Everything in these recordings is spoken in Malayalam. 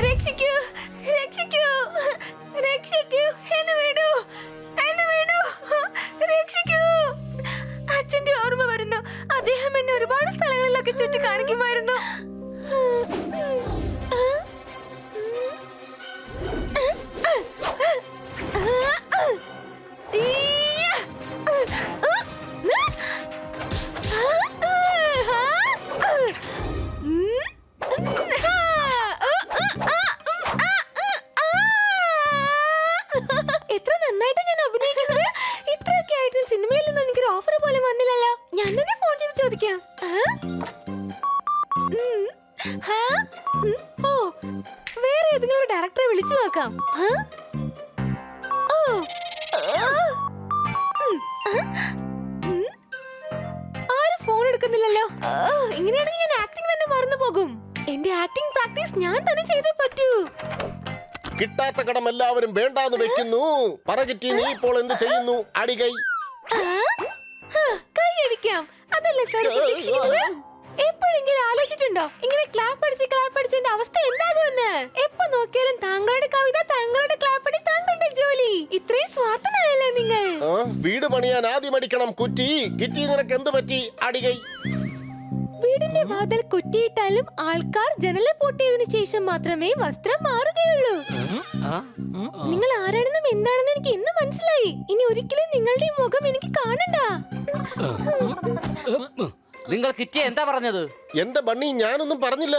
രക്ഷിക്കൂ, രക്ഷിക്കൂ, രക്ഷിക്കൂ, എന്നെ വിടൂ, എന്നെ വിടൂ, രക്ഷിക്കൂ. അച്ഛന്റെ ഓർമ്മ വരുന്നു. അദ്ദേഹം എന്നെ ഒരുപാട് സ്ഥലങ്ങളിലൊക്കെ ചുറ്റി കാണിക്കുമായിരുന്നു. എത്ര നന്നായിട്ട് ഞാൻ അഭിനയിക്കുന്നത്. ഇത്രയൊക്കെ ആയിട്ടും സിനിമയിൽ നിന്ന് എനിക്കൊരു ഓഫർ പോലും വന്നില്ലല്ലോ. ഞാൻ തന്നെ ഫോൺ ചെയ്ത് ചോദിക്കാം. ഓ, വേറെ ഏതെങ്കിലും ഡയറക്ടറെ വിളിച്ചു നോക്കാം. ആരും ഫോൺ എടുക്കുന്നില്ലല്ലോ. ഇങ്ങനെയാണെങ്കിൽ ഞാൻ ആക്ടിംഗ് തന്നെ മറന്നു പോകും. എന്റെ ആക്ടിംഗ് പ്രാക്ടീസ് ഞാൻ തന്നെ ചെയ്തേ പറ്റൂ. കിട്ടാത്ത കടം എല്ലാവരും വേണ്ടാന്ന് വെക്കുന്നു. പറകിറ്റി നീ ഇപ്പോൾ എന്ത് ചെയ്യുന്നു? അടികൈ കൈ അടിക്കാം. അതല്ലേ സാർ എപ്പോഴെങ്കിലും ആലോചിച്ചിട്ടുണ്ടോ ഇങ്ങനെ ക്ലാപ്പ് അടിച്ചതിന്റെ അവസ്ഥ എന്താകുമെന്ന്? എപ്പോ നോക്കിയാലും താങ്കളുടെ കവിത, താങ്കളുടെ ക്ലാപ്പടി, താങ്കളുടെ ജോലി. ഇത്രയും സ്വാർത്ഥനായല്ലേ നിങ്ങൾ? വീട് പണിയാൻ ആദ്യം അടിക്കണം കുറ്റി. കിറ്റി നിനക്ക് എന്ത് പറ്റി? അടികൈ. വീടിന്റെ വാതിൽ കുറ്റിയിട്ടാലും ആൾക്കാർ ജനലെ പൊട്ടിയതിനു ശേഷം മാത്രമേ വസ്ത്രം മാറുകയുള്ളൂ. നിങ്ങൾ ആരാണെന്നും എന്താണെന്നും എനിക്ക് ഇന്ന് മനസ്സിലായി. ഇനി ഒരിക്കലും നിങ്ങളുടെ ഈ മുഖം എനിക്ക് കാണണ്ട. നിങ്ങൾ കിറ്റിയെ എന്താ പറഞ്ഞത്? എന്റെ ബണ്ണി, ഞാനൊന്നും പറഞ്ഞില്ല.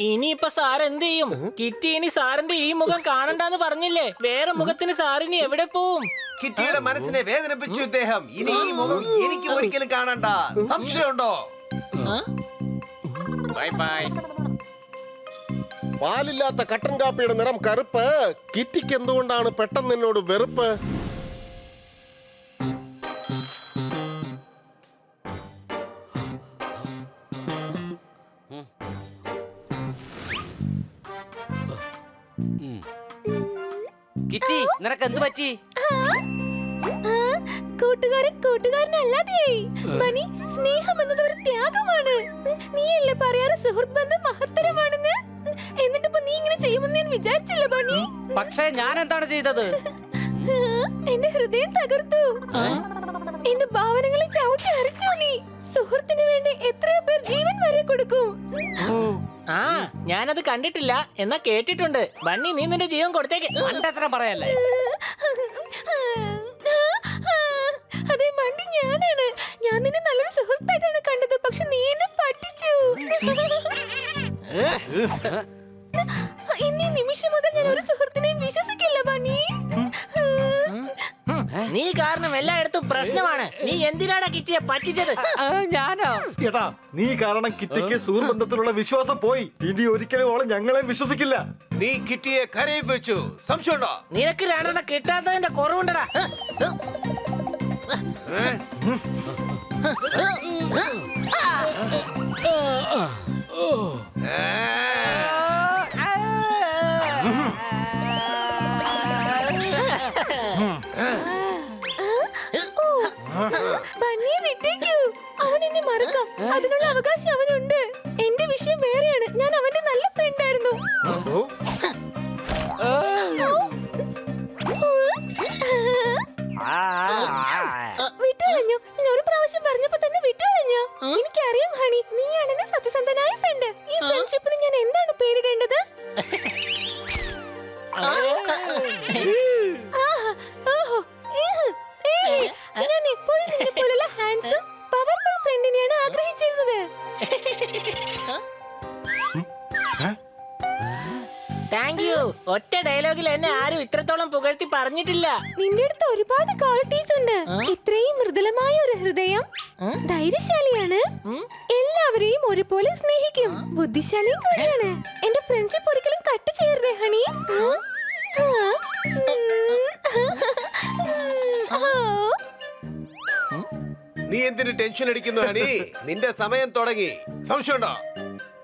ഇനിയിപ്പൊ സാർ എന്ത് ചെയ്യും? കിറ്റി ഇനി സാറിന്റെ ഈ മുഖം കാണണ്ടെന്ന് പറഞ്ഞില്ലേ? വേറെ മുഖത്തിന് സാറിനി എവിടെ പോവും? കിറ്റിയുടെ മനസ്സിനെ വേദനിപ്പിച്ചു ഇദ്ദേഹം. ഇനി ഈ മുഖം എനിക്ക് ഒരിക്കലും കാണണ്ട. സംശയമുണ്ടോ? Bye bye. പാലില്ലാത്ത കട്ടൻ കാപ്പിയുടെ നിറം കറുപ്പ്. കിറ്റിക്ക് എന്തുകൊണ്ടാണ് പെട്ടെന്ന് എന്നോട് വെറുപ്പ്? കിറ്റി, നിനക്ക് എന്ത് പറ്റി? കൂട്ടുകാരനല്ലാതെ ബനി, സ്നേഹം എന്നത് ഒരു ത്യാഗമാണ്. നീയല്ലേ പറയാറ് സുഹൃത്ത് ബന്ധം മഹത്തരമാണെന്ന്? എന്നിട്ടിപ്പോ നീ ഇങ്ങനെ ചെയ്യുമെന്ന് ഞാൻ വിചാരിച്ചില്ല ബനി. പക്ഷേ ഞാൻ എന്താണ് ചെയ്തത്? എന്റെ ഹൃദയം തകർത്തു. എന്റെ ഭാവനകളെ ചവിട്ടി അരച്ചു നീ. സുഹൃത്തിന് വേണ്ടി എത്രയോ പേർ ജീവൻ വരെ കൊടുക്കും. ആ, ഞാനത് കണ്ടിട്ടില്ല, എന്നാ കേട്ടിട്ടുണ്ട്. ബണ്ണി, നീ നിന്റെ ജീവൻ കൊടുത്തേക്ക്. അത്ര പറയല്ലേ? അതെ മണ്ടി, ഞാനാണ്. ഞാൻ നിന്നെ നല്ലൊരു സുഹൃത്തായിട്ടാണ് കണ്ടത്. പക്ഷെ നീ എന്നെ പറ്റിച്ചു. ഇന്നീ നിമിഷം മുതൽ ഞാൻ ഒരു സുഹൃത്തിനെയും വിശ്വസിക്കില്ല ബണ്ണി. നീ കാരണം എല്ലായിടത്തും പ്രശ്നമാണ്. നീ എന്തിനാണ് കിറ്റിയെ പറ്റിച്ചത്? ഞാനോ? എടാ, നീ കാരണം കിറ്റിക്ക് സുഹൃബന്ധത്തിലുള്ള വിശ്വാസം പോയി. ഇനി ഒരിക്കലും ഓളെ ഞങ്ങളെ വിശ്വസിക്കില്ല. നീ കിറ്റിയെ കരയിപ്പിച്ചു. സംശയമുണ്ടോ? നിനക്ക് രണ്ടെണ്ണം കിട്ടാത്തതിന്റെ കുറവുണ്ടടാ. ബണ്ണിയെ വിട്ടേക്കൂ. അവൻ എന്നെ മറക്കാം. അതിനുള്ള അവകാശം അവനുണ്ട്. എന്റെ വിഷയം വേറെയാണ്. ഞാൻ അവന്റെ നല്ല ഫ്രണ്ട് ആയിരുന്നു. വിട്ടുകളഞ്ഞു. ഞാൻ ഒരു പ്രാവശ്യം പറഞ്ഞപ്പോ തന്നെ വിട്ടുകളഞ്ഞു. എനിക്കറിയാം ഹണി, നീയാണ് എന്റെ സത്യസന്ധനായ ഫ്രണ്ട്. ഈ ഫ്രണ്ട്ഷിപ്പിന് ഞാൻ എന്താണ് പേരിടേണ്ടത്? ഞാൻ എപ്പോഴും നിന്നെ പോലുള്ള ഹാൻഡ്സം പവർഫുൾ ഫ്രണ്ടിനെയാണ് ആഗ്രഹിച്ചിരുന്നത്. Thank you. ഒറ്റ ഡയലോഗിൽ എന്നെ ആരും ഇത്രത്തോളം പുകഴ്ത്തി പറഞ്ഞിട്ടില്ല. നിന്റെ അടുത്ത് ഒരുപാട് ക്വാളിറ്റീസ് ഉണ്ട്. ഇത്രയും മൃദുലമായ ഒരു ഹൃദയം, ധൈര്യശാലിയാണ്, എല്ലാവരെയും ഒരുപോലെ സ്നേഹിക്കും, ബുദ്ധിശാലിയും കൂടിയാണ്. എന്റെ ഫ്രണ്ട്ഷിപ്പ് ഒരിക്കലും കട്ട് ചെയ്യരുതേ ഹണി. നീ എന്തിന് ടെൻഷൻ അടിക്കുന്നു ഹണി? നിന്റെ സമയം തുടങ്ങി. സംശയമുണ്ടോ?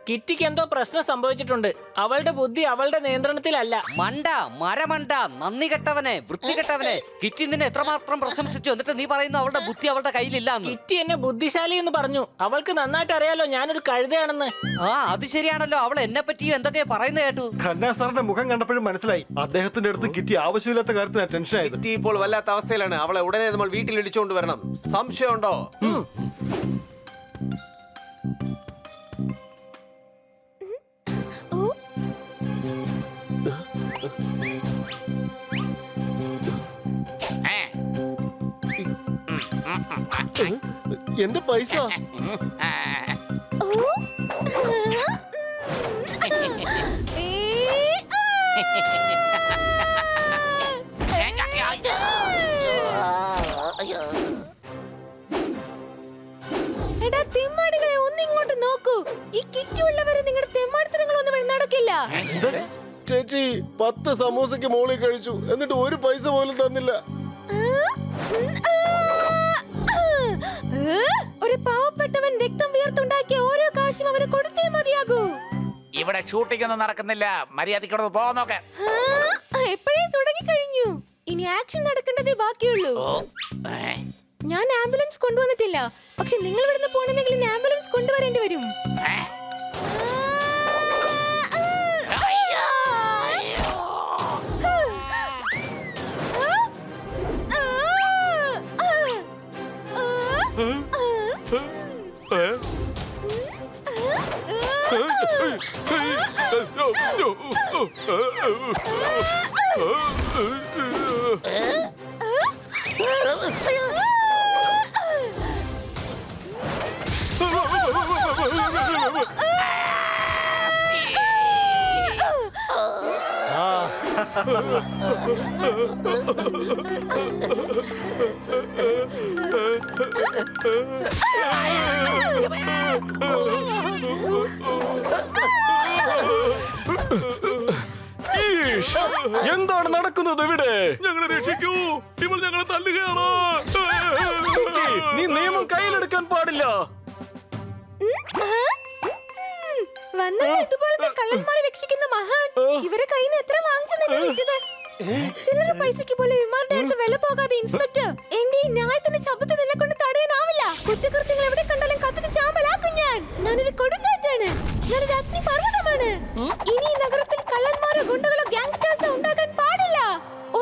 കിറ്റിക്ക് എന്തോ പ്രശ്നം സംഭവിച്ചിട്ടുണ്ട്. അവളുടെ ബുദ്ധി അവളുടെ നിയന്ത്രണത്തിലല്ല. മണ്ട, മരമണ്ട, നന്ദി കെട്ടവനെ, വൃത്തികെട്ടവനെ. കിറ്റി നിന്നെ എത്രമാത്രം പ്രശംസിച്ചു, എന്നിട്ട് നീ പറയുന്നു അവളുടെ ബുദ്ധി അവളുടെ കയ്യിലില്ലാന്ന്. കിറ്റി എന്നെ ബുദ്ധിശാലി എന്ന് പറഞ്ഞു. അവൾക്ക് നന്നായിട്ട് അറിയാലോ ഞാനൊരു കഴുതയാണെന്ന്. ആ, അത് ശരിയാണല്ലോ. അവൾ എന്നെ പറ്റിയും എന്തൊക്കെയാ പറയുന്നത് കേട്ടു. ഖന്ന സാറിന്റെ മുഖം കണ്ടപ്പോഴും മനസ്സിലായി അദ്ദേഹത്തിന്റെ അടുത്ത് കിറ്റി ആവശ്യമില്ലാത്ത കാര്യത്തിന് ടെൻഷൻ ആയത്. കിറ്റി ഇപ്പോൾ വല്ലാത്ത അവസ്ഥയിലാണ്. അവളെ ഉടനെ നമ്മൾ വീട്ടിൽ ഇടിച്ചുകൊണ്ട് വരണം. സംശയമുണ്ടോ? ഓ എന്റെ പൈസ ഓ എടാ തെമ്മാടികളെ, ഒന്നിങ്ങോട്ട് നോക്കൂ. ഈ കിറ്റ് ഉള്ളവരെ നിങ്ങളുടെ തെമ്മാടിത്തരങ്ങളൊന്നും ഇവിടെ നടക്കില്ല. ചേച്ചി 10 സമൂസയ്ക്ക് മോളിൽ കഴിച്ചു, എന്നിട്ട് ഒരു പൈസ പോലും തന്നില്ല. ഒരു പാവപ്പെട്ടവൻ രക്തം വിയർത്തുണ്ടാക്കിയ ഓരോ കാശും അവന് കൊടുത്തേ മതിയാകൂ. ഇവിടെ ഷൂട്ടിംഗ് ഒന്നും നടക്കുന്നില്ല. മര്യാദയ്ക്ക് പോകാൻ നോക്കാം. എപ്പോഴേ തുടങ്ങി കഴിഞ്ഞു. ഇനി ആക്ഷൻ നടക്കേണ്ടതേ ബാക്കിയുള്ളൂ. ഞാൻ ആംബുലൻസ് കൊണ്ടുവന്നിട്ടില്ല, പക്ഷെ നിങ്ങൾ ഇവിടുന്ന് പോകണമെങ്കിൽ ആംബുലൻസ് കൊണ്ടുവരേണ്ടി വരും. എന്താണ് നടക്കുന്നത് ഇവിടെ? ഞങ്ങളെ രക്ഷിക്കൂ, ഇവൾ ഞങ്ങളെ തല്ലുകയാണ്. നീ നിയമം കയ്യിലെടുക്കാൻ പാടില്ല. വന്നല്ലോ ഇതുപോലത്തെ കള്ളന്മാരെ രക്ഷിക്കുന്ന മഹാൻ. ഇവരെ കയ്യിൽ നിന്ന് എത്ര വാങ്ങിച്ചെന്നെ വിറ്റത്? ചിലരുടെ പൈസക്ക് പോലെ വിമാരുടെ അടുത്ത് വില പോകാതെ ഇൻസ്പെക്ടർ, എന്റെ ഈ ന്യായത്തിന്റെ ശബ്ദത്തെ നിന്നെ കൊണ്ട് തടയാനാവില്ല. കുറ്റകൃത്യങ്ങൾ എവിടെ കണ്ടാലും കത്തിച്ച് ചാമ്പലാക്കും ഞാൻ. ഞാനൊരു കൊടുങ്കാറ്റാണ്, ഞാനൊരു അഗ്നിപർവ്വതമാണ്. ഇനി ഈ നഗരത്തിൽ കള്ളന്മാരോ ഗുണ്ടകളോ ഗാങ്സ്റ്റേഴ്സോ ഉണ്ടാകാൻ പാടില്ല.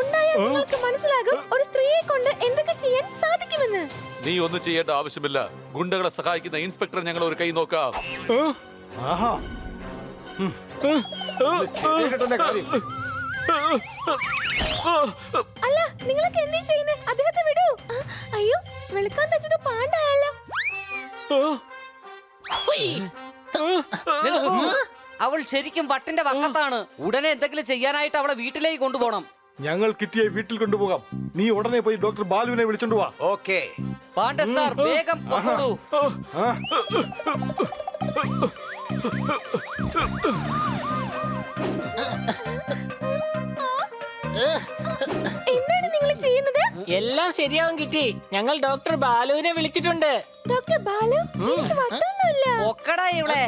ഉണ്ടായാൽ നിങ്ങൾക്ക് മനസ്സിലാകും ഒരു സ്ത്രീയെ കൊണ്ട് എന്തൊക്കെ ചെയ്യാൻ സാധിക്കുമെന്ന്. നീ ഒന്നും ചെയ്യേണ്ട ആവശ്യമില്ല. ഗുണ്ടകളെ സഹായിക്കുന്ന ഇൻസ്പെക്ടർ ഞങ്ങൾ ഒരു കൈ നോക്കാം. ആഹാ ശരിയാക്കട്ടെ കാര്യം. അല്ല, നിങ്ങളൊക്കെ എന്തേ ചെയ്യുന്നേ? അദ്ദേഹത്തെ വിടൂ. അയ്യോ, വെളുക്കാൻ തച്ചത് പാണ്ടായല്ലോ. അവൾ ശരിക്കും വട്ടിന്റെ വക്കത്താണ്. ഉടനെ എന്തെങ്കിലും ചെയ്യാനായിട്ട് അവളെ വീട്ടിലേക്ക് കൊണ്ടുപോകണം. ഞങ്ങൾ കിറ്റിയെ വീട്ടിൽ കൊണ്ടുപോകാം. നീ ഉടനെ പോയി ഡോക്ടർ ബാലുവിനെ വിളിച്ചോണ്ട് വാ. ഓക്കേ. പാണ്ഡെ സാർ, വേഗം പൊക്കോളൂ. എന്താണ് നിങ്ങൾ ചെയ്യുന്നത്? എല്ലാം ശരിയാവും കിറ്റി. ഞങ്ങൾ ഡോക്ടർ ബാലുവിനെ വിളിച്ചിട്ടുണ്ട്. ഡോക്ടർ ബാലു, എനിക്ക് വട്ടൊന്നുമില്ല. ഒക്കടാ ഇവിടെ.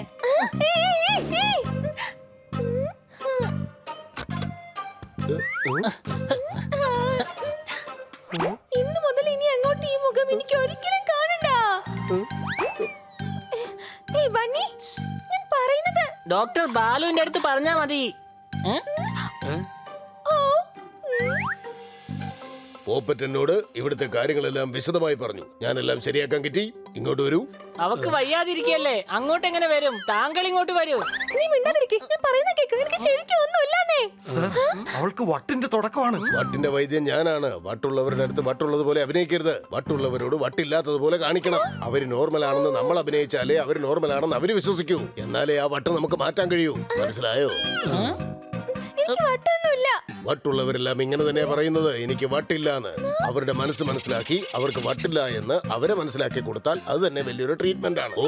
ഇന്ന് മുതൽ ഇനി അങ്ങോട്ട് ഈ മുഖം എനിക്ക് ഒരിക്കലും കാണണ്ട. ഏയ് ബണ്ണി, ഞാൻ പറയുന്നത്. ഡോക്ടർ ബാലുവിന്റെ അടുത്ത് പറഞ്ഞാ മതി. ഓ, പോപ്പറ്റ് എന്നോട് ഇവിടുത്തെ കാര്യങ്ങളെല്ലാം വിശദമായി പറഞ്ഞു. ഞാനെല്ലാം ശരിയാക്കാൻ കിറ്റി. ഇങ്ങോട്ട് വരൂ. അവക്ക് വയ്യാതിരിക്കല്ലേ, അങ്ങോട്ട് എങ്ങനെ വരും? താങ്കൾ ഇങ്ങോട്ട് വരൂ. നീ മിണ്ടാതിരിക്കെ, ഞാൻ പറയുന്ന കേക്ക്. എനിക്ക് ശരിക്കും ഒന്നുമില്ലാന്നേ. സർ, അവൾക്ക് വട്ടിന്റെ തുടക്കമാണ്. വട്ടിന്റെ വൈദ്യൻ ഞാനാണ്. വട്ടുള്ളവരുടെ അടുത്ത് വട്ടുള്ളത് പോലെ അഭിനയിക്കരുത്. വട്ടുള്ളവരോട് വട്ടില്ലാത്തതുപോലെ കാണിക്കണം. അവര് നോർമൽ ആണെന്ന് നമ്മൾ അഭിനയിച്ചാലേ അവര് നോർമൽ ആണെന്ന് അവര് വിശ്വസിക്കൂ. എന്നാലേ ആ വട്ട് നമുക്ക് മാറ്റാൻ കഴിയൂ. മനസ്സിലായോ? എനിക്ക് വട്ടൊന്നുമില്ല. വട്ടുള്ളവരെല്ലാം ഇങ്ങനെ തന്നെയാ പറയുന്നത്, എനിക്ക് വട്ടില്ലാന്ന്. അവരുടെ മനസ്സ് മനസ്സിലാക്കി അവർക്ക് വട്ടില്ല എന്ന് അവരെ മനസ്സിലാക്കി കൊടുത്താൽ അത് തന്നെ വലിയൊരു ട്രീറ്റ്മെന്റ് ആണ്. ഓ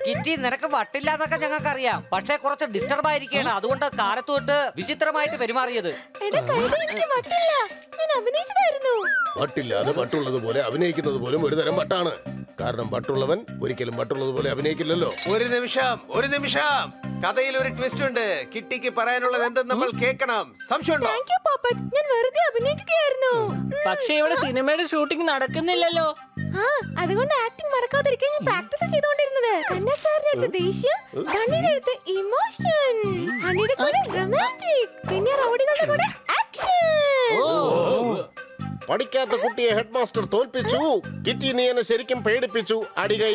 കിറ്റി, നിനക്ക് വട്ടില്ലാന്നൊക്കെ ഞങ്ങൾക്ക് അറിയാം. പക്ഷെ കുറച്ച് ഡിസ്റ്റർബ് ആയിരിക്കുകയാണ്. അതുകൊണ്ട് കാലത്ത് തൊട്ട് വിചിത്രമായിട്ട് പെരുമാറിയത്. എടാ കഴുത, എനിക്ക് വട്ടില്ല. ഞാൻ അഭിനയിച്ചതായിരുന്നു. വട്ടില്ലാതെ വട്ടുള്ളത് പോലെ അഭിനയിക്കുന്നത് പോലും ഒരു തരം വട്ടാണ്. കാരണം വട്ടുള്ളവൻ ഒരിക്കലും വട്ടുള്ളതുപോലെ അഭിനയിക്കില്ലല്ലോ. ഒരു നിമിഷം കഥയിൽ ഒരു ട്വിസ്റ്റ് ഉണ്ട്. കിട്ടിക്ക് പറയാനുള്ളത് എന്തെന്ന് നമ്മൾ കേൾക്കണം. സംശയമുണ്ടോ? താങ്ക് യു പാപ്പറ്റ്, ഞാൻ വെറുതെ അഭിനയിക്കുകയായിരുന്നു. പക്ഷെ ഇവിടെ സിനിമയുടെ ഷൂട്ടിംഗ് നടക്കുന്നില്ലല്ലോ. ആ, അതുകൊണ്ട് ആക്ടിംഗ് മറക്കാതിരിക്കാൻ ഞാൻ പ്രാക്ടീസ് ചെയ്തുകൊണ്ടിരുന്നത്. കണ്ണ സാറിന്റെ അടുത്ത് ദേഷ്യം, കണ്ണിന്റെ അടുത്ത് ഇമോഷൻ, ഹണിയുടെ കൂടെ റൊമാൻറ്റിക്, പിന്നെ റൗഡികളുടെ കൂടെ ആക്ഷൻ. പഠിക്കാത്ത കുട്ടിയെ ഹെഡ് മാസ്റ്റർ തോൽപ്പിച്ചു. കിറ്റി നീ എന്നെ ശരിക്കും പേടിപ്പിച്ചു. അടികൈ.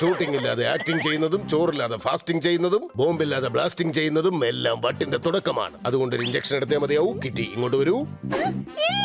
ഷൂട്ടിംഗ് ഇല്ലാതെ ആക്ടിംഗ് ചെയ്യുന്നതും, ചോറില്ലാതെ ഫാസ്റ്റിംഗ് ചെയ്യുന്നതും, ബോംബില്ലാതെ ബ്ലാസ്റ്റിംഗ് ചെയ്യുന്നതും എല്ലാം വട്ടിന്റെ തുടക്കമാണ്. അതുകൊണ്ട് ഒരു ഇഞ്ചക്ഷൻ എടുത്തേ മതിയാവൂ. കിറ്റി ഇങ്ങോട്ട് വരൂ. ഇല്ല.